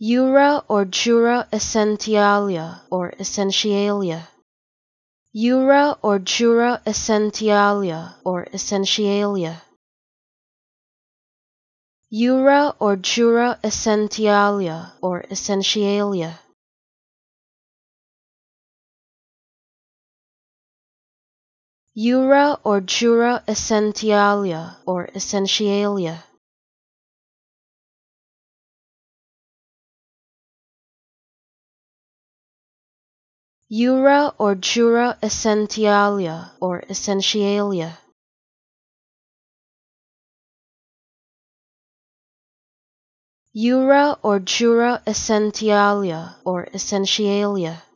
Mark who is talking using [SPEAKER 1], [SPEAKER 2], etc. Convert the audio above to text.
[SPEAKER 1] Jura or Jura Essentialia or Essentialia. Jura or Jura Essentialia or Essentialia. Jura or Jura Essentialia or Essentialia. Jura or Jura Essentialia or Essentialia. Jura or Jura Essentialia or Essentialia. Jura or Jura Essentialia or Essentialia.